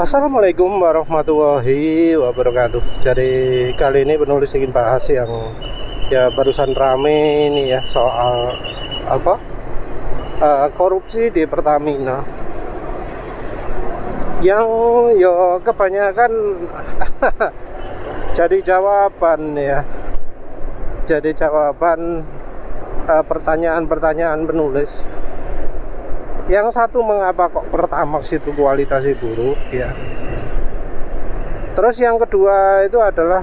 Assalamualaikum warahmatullahi wabarakatuh. Jadi kali ini penulis ingin bahas yang barusan rame ini ya, soal korupsi di Pertamina. Yang kebanyakan jadi jawaban ya. Jadi jawaban pertanyaan-pertanyaan penulis. Yang satu, mengapa kok Pertamax itu kualitasnya buruk ya. Terus yang kedua itu adalah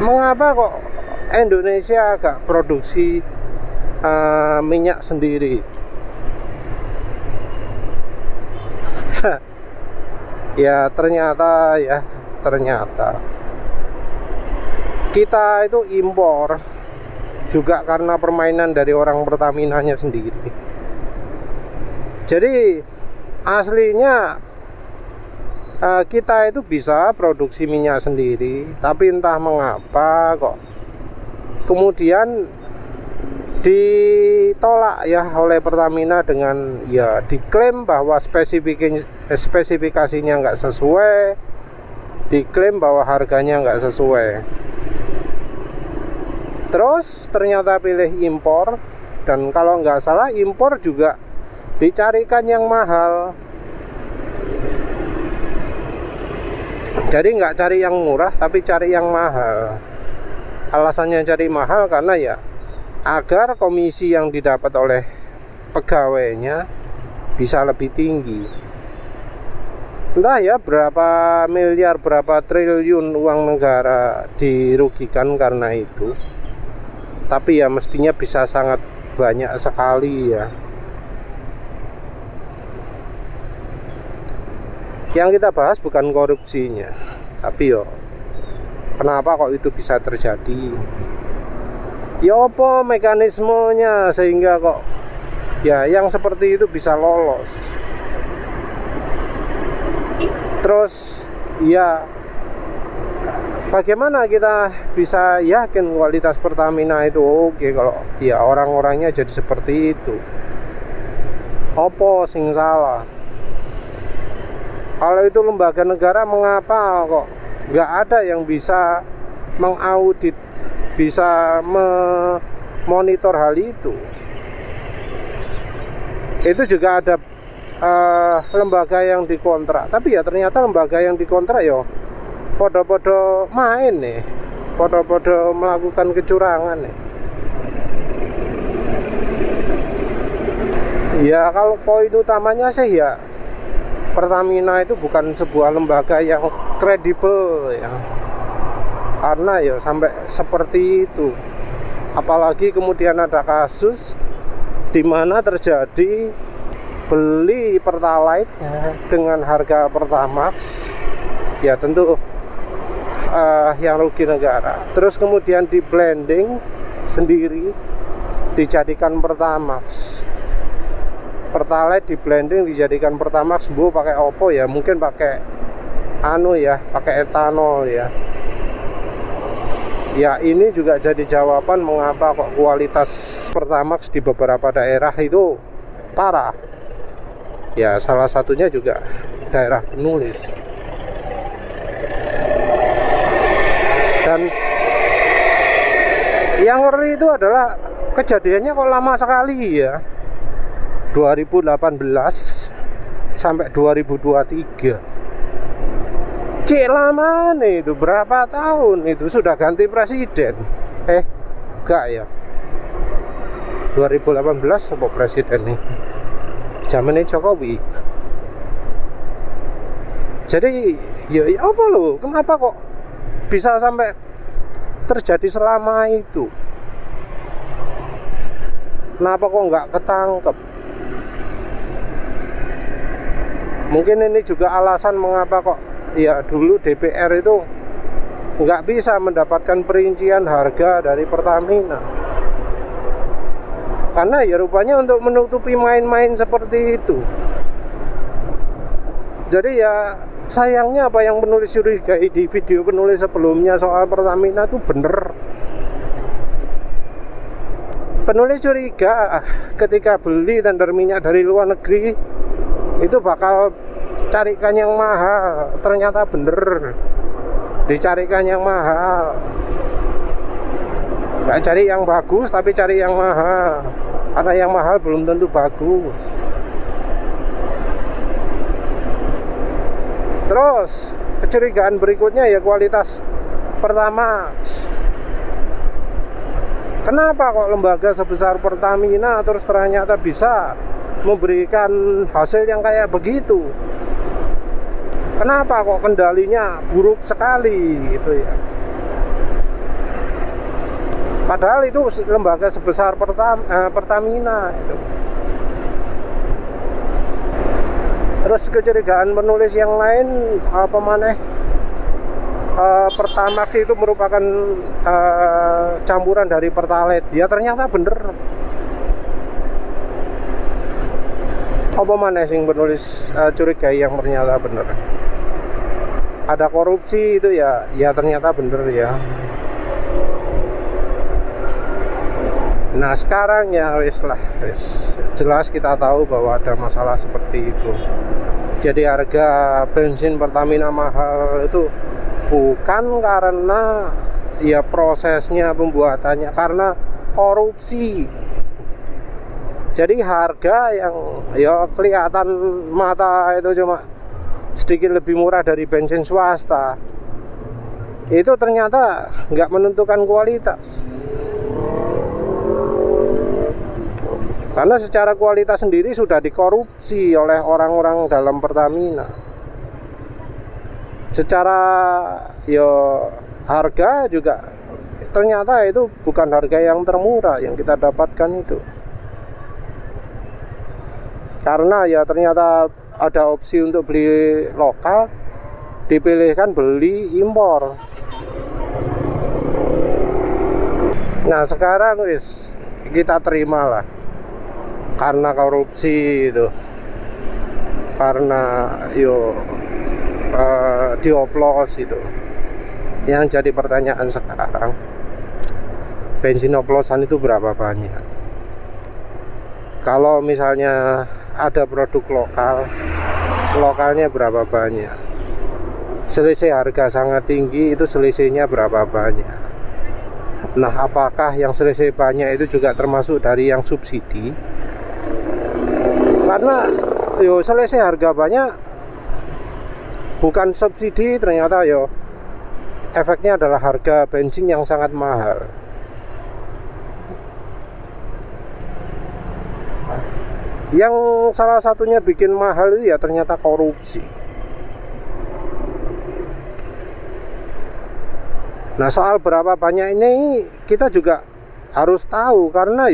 mengapa kok Indonesia agak produksi minyak sendiri. Ya ternyata kita itu impor juga karena permainan dari orang Pertaminanya sendiri. Jadi aslinya kita itu bisa produksi minyak sendiri, tapi entah mengapa kok kemudian ditolak ya oleh Pertamina dengan ya diklaim bahwa spesifikasinya nggak sesuai, diklaim bahwa harganya nggak sesuai. Terus ternyata pilih impor, dan kalau nggak salah impor juga dicarikan yang mahal. Jadi nggak cari yang murah, tapi cari yang mahal. Alasannya cari mahal karena ya agar komisi yang didapat oleh pegawainya bisa lebih tinggi. Entah ya berapa miliar, berapa triliun uang negara dirugikan karena itu. Tapi ya mestinya bisa sangat banyak sekali ya. Yang kita bahas bukan korupsinya, tapi kenapa kok itu bisa terjadi? Ya apa mekanismenya sehingga kok ya yang seperti itu bisa lolos? Terus ya bagaimana kita bisa yakin kualitas Pertamina itu oke kalau ya orang-orangnya jadi seperti itu? Apa sing salah? Kalau itu lembaga negara, mengapa kok nggak ada yang bisa mengaudit, bisa memonitor hal itu? Itu juga ada lembaga yang dikontrak, tapi ya ternyata lembaga yang dikontrak podo-podo main nih, podo-podo melakukan kecurangan nih. Ya kalau poin utamanya sih ya Pertamina itu bukan sebuah lembaga yang kredibel ya, karena ya sampai seperti itu. Apalagi kemudian ada kasus di mana terjadi beli Pertalite dengan harga Pertamax, ya tentu yang rugi negara. Terus kemudian di blending sendiri dijadikan Pertamax. Pertalite di blending dijadikan Pertamax, pakai opo ya, mungkin pakai pakai etanol ya. Ya ini juga jadi jawaban mengapa kok kualitas Pertamax di beberapa daerah itu parah. Ya salah satunya juga daerah penulis. Dan yang ngeri itu adalah kejadiannya kok lama sekali ya. 2018 sampai 2023. Cik lama nih itu, berapa tahun itu sudah ganti presiden. Enggak ya. 2018 apa presiden nih? Zamannya Jokowi. Jadi ya apa loh? Kenapa kok bisa sampai terjadi selama itu? Kenapa kok nggak ketangkep? Mungkin ini juga alasan mengapa kok ya dulu DPR itu nggak bisa mendapatkan perincian harga dari Pertamina, karena ya rupanya untuk menutupi main-main seperti itu. Jadi ya sayangnya apa yang penulis curigai di video penulis sebelumnya soal Pertamina itu bener. Penulis curiga ketika beli tender minyak dari luar negeri itu bakal carikan yang mahal, ternyata bener dicarikan yang mahal. Nggak cari yang bagus tapi cari yang mahal, karena yang mahal belum tentu bagus. Terus kecurigaan berikutnya ya kualitas Pertamax. Kenapa kok lembaga sebesar Pertamina terus ternyata bisa memberikan hasil yang kayak begitu? Kenapa kok kendalinya buruk sekali gitu ya? Padahal itu lembaga sebesar Pertamina itu. Terus kecurigaan penulis yang lain apa maneh? Pertamax itu merupakan campuran dari Pertalite. Ya ternyata bener. Apa maneh sing penulis curigai yang ternyata bener? Ada korupsi itu ya ternyata bener ya. Nah sekarang ya wis jelas kita tahu bahwa ada masalah seperti itu. Jadi harga bensin Pertamina mahal itu bukan karena ya prosesnya pembuatannya, karena korupsi. Jadi harga yang ya kelihatan mata itu cuma sedikit lebih murah dari bensin swasta, itu ternyata nggak menentukan kualitas. Karena secara kualitas sendiri sudah dikorupsi oleh orang-orang dalam Pertamina. Secara harga juga ternyata itu bukan harga yang termurah yang kita dapatkan itu. Karena ya ternyata ada opsi untuk beli lokal, dipilihkan beli impor. Nah sekarang kita terimalah karena korupsi itu, karena dioplos itu. Yang jadi pertanyaan sekarang, bensin oplosan itu berapa banyak? Kalau misalnya ada produk lokalnya berapa banyak? Selisih harga sangat tinggi, itu selisihnya berapa banyak? Nah apakah yang selisih banyak itu juga termasuk dari yang subsidi? Karena selisih harga banyak bukan subsidi, ternyata efeknya adalah harga bensin yang sangat mahal. Yang salah satunya bikin mahal itu ya ternyata korupsi. Nah soal berapa banyak ini kita juga harus tahu, karena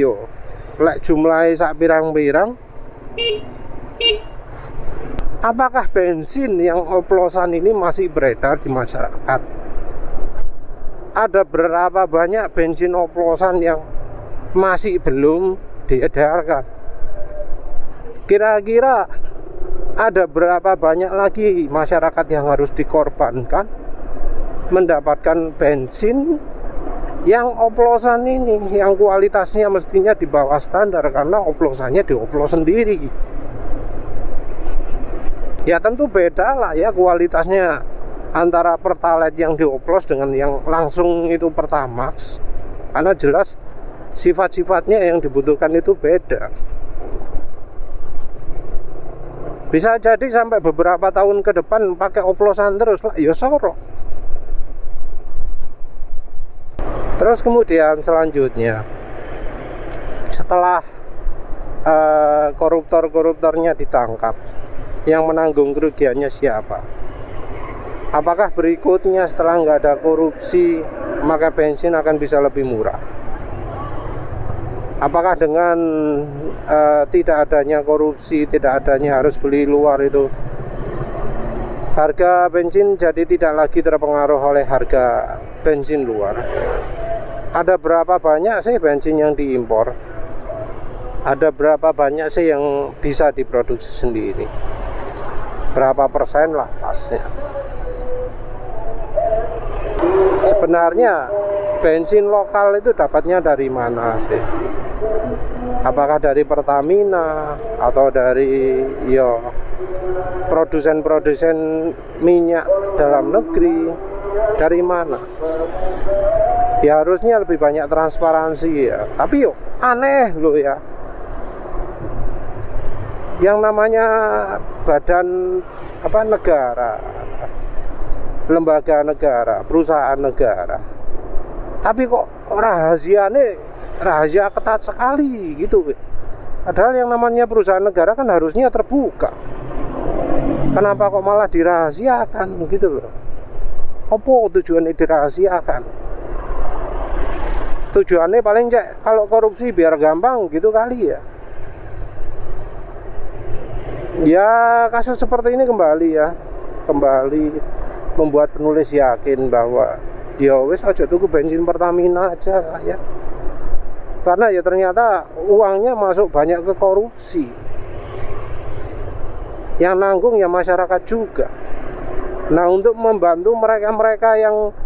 jumlahnya sak pirang-pirang. Apakah bensin yang oplosan ini masih beredar di masyarakat? Ada berapa banyak bensin oplosan yang masih belum diedarkan? Kira-kira ada berapa banyak lagi masyarakat yang harus dikorbankan mendapatkan bensin yang oplosan ini, yang kualitasnya mestinya di bawah standar karena oplosannya dioplos sendiri. Ya tentu beda lah ya kualitasnya antara Pertalite yang dioplos dengan yang langsung itu Pertamax, karena jelas sifat-sifatnya yang dibutuhkan itu beda. Bisa jadi sampai beberapa tahun ke depan pakai oplosan terus lah, sorok. Terus kemudian selanjutnya, setelah koruptor-koruptornya ditangkap, yang menanggung kerugiannya siapa? Apakah berikutnya setelah nggak ada korupsi maka bensin akan bisa lebih murah? Apakah dengan tidak adanya korupsi, tidak adanya harus beli luar itu, harga bensin jadi tidak lagi terpengaruh oleh harga bensin luar? Ada berapa banyak sih bensin yang diimpor? Ada berapa banyak sih yang bisa diproduksi sendiri? Berapa persen lah pasnya? Sebenarnya bensin lokal itu dapatnya dari mana sih? apakah dari Pertamina atau dari produsen-produsen minyak dalam negeri, dari mana? Ya harusnya lebih banyak transparansi ya. Tapi aneh loh ya, yang namanya badan negara, lembaga negara, perusahaan negara, tapi kok rahasia ketat sekali gitu. Padahal yang namanya perusahaan negara kan harusnya terbuka. Kenapa kok malah dirahasiakan gitu loh? Apa tujuannya dirahasiakan? Tujuannya paling kalau korupsi biar gampang gitu kali ya. Ya kasus seperti ini kembali membuat penulis yakin bahwa wis aja tuku bensin Pertamina aja lah ya. Karena ya ternyata uangnya masuk banyak ke korupsi. Yang nanggung ya masyarakat juga. Nah, untuk membantu mereka-mereka yang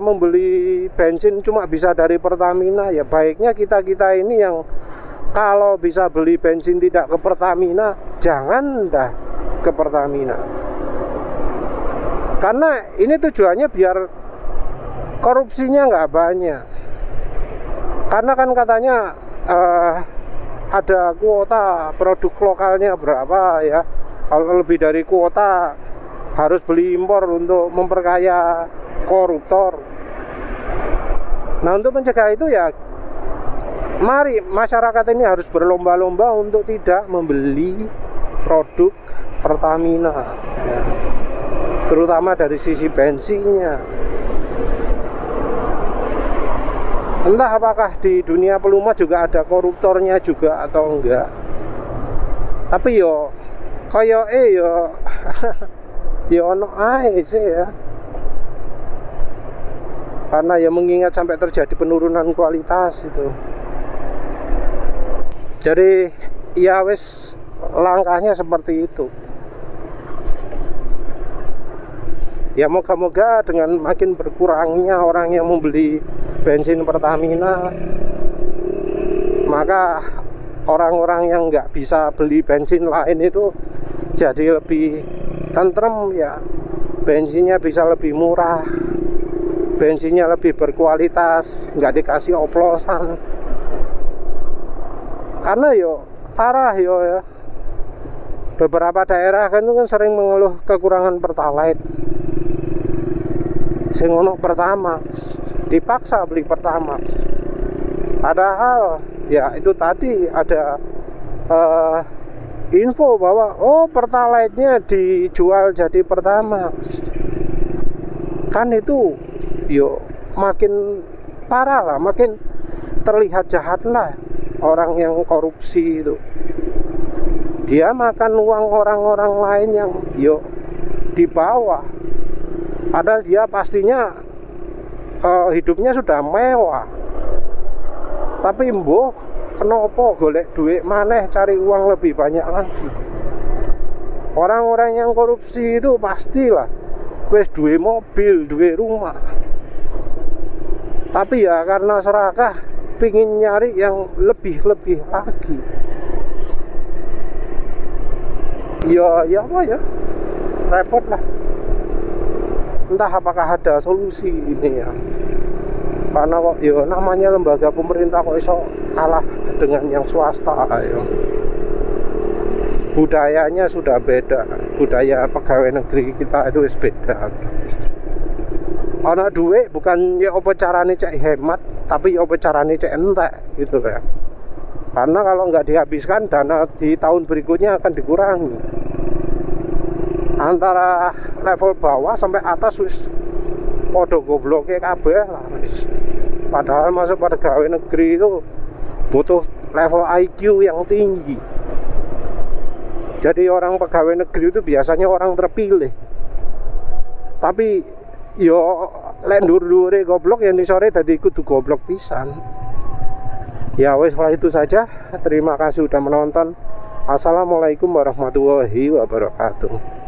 membeli bensin cuma bisa dari Pertamina, ya baiknya kita-kita ini yang kalau bisa beli bensin tidak ke Pertamina, jangan dah ke Pertamina. Karena ini tujuannya biar korupsinya nggak banyak. Karena kan katanya ada kuota produk lokalnya berapa ya. Kalau lebih dari kuota harus beli impor untuk memperkaya koruptor. Nah, untuk mencegah itu ya mari masyarakat ini harus berlomba-lomba untuk tidak membeli produk Pertamina ya. Terutama dari sisi bensinnya. Entah apakah di dunia pelumas juga ada koruptornya juga atau enggak. Tapi ono ae sih ya. Karena ya mengingat sampai terjadi penurunan kualitas itu. Jadi ya wis langkahnya seperti itu. Ya moga-moga dengan makin berkurangnya orang yang membeli bensin Pertamina, maka orang-orang yang nggak bisa beli bensin lain itu jadi lebih tentrem ya. Bensinnya bisa lebih murah, bensinnya lebih berkualitas, nggak dikasih oplosan. Karena parah ya. Beberapa daerah kan itu kan sering mengeluh kekurangan Pertalite. Sing ono Pertamax, dipaksa beli Pertamax. Padahal ya itu tadi ada info bahwa Pertalite-nya dijual jadi Pertamax. Kan itu makin parah lah, makin terlihat jahat lah orang yang korupsi itu. Dia makan uang orang-orang lain yang di bawah. Padahal dia pastinya hidupnya sudah mewah. Tapi kenapa golek duit maneh cari uang lebih banyak lagi. Orang-orang yang korupsi itu pastilah wis duwe mobil, duwe rumah. Tapi ya karena serakah pingin nyari yang lebih-lebih lagi. Repot lah. Entah apakah ada solusi ini ya. Karena kok namanya lembaga pemerintah kok iso kalah dengan yang swasta ya. Budayanya sudah beda. Budaya pegawai negeri kita itu wis beda. Ana duit bukan apa carane cek hemat, tapi apa carane cek entek gitu ya. Karena kalau nggak dihabiskan, dana di tahun berikutnya akan dikurangi. Antara level bawah sampai atas wis podo gobloke kabeh lah wis. Padahal masuk pada pegawai negeri itu butuh level IQ yang tinggi. Jadi orang pegawai negeri itu biasanya orang terpilih. Tapi lek ndur-ndure goblok yang disore dadi kudu goblok pisan. Ya wis, itu saja. Terima kasih sudah menonton. Assalamualaikum warahmatullahi wabarakatuh.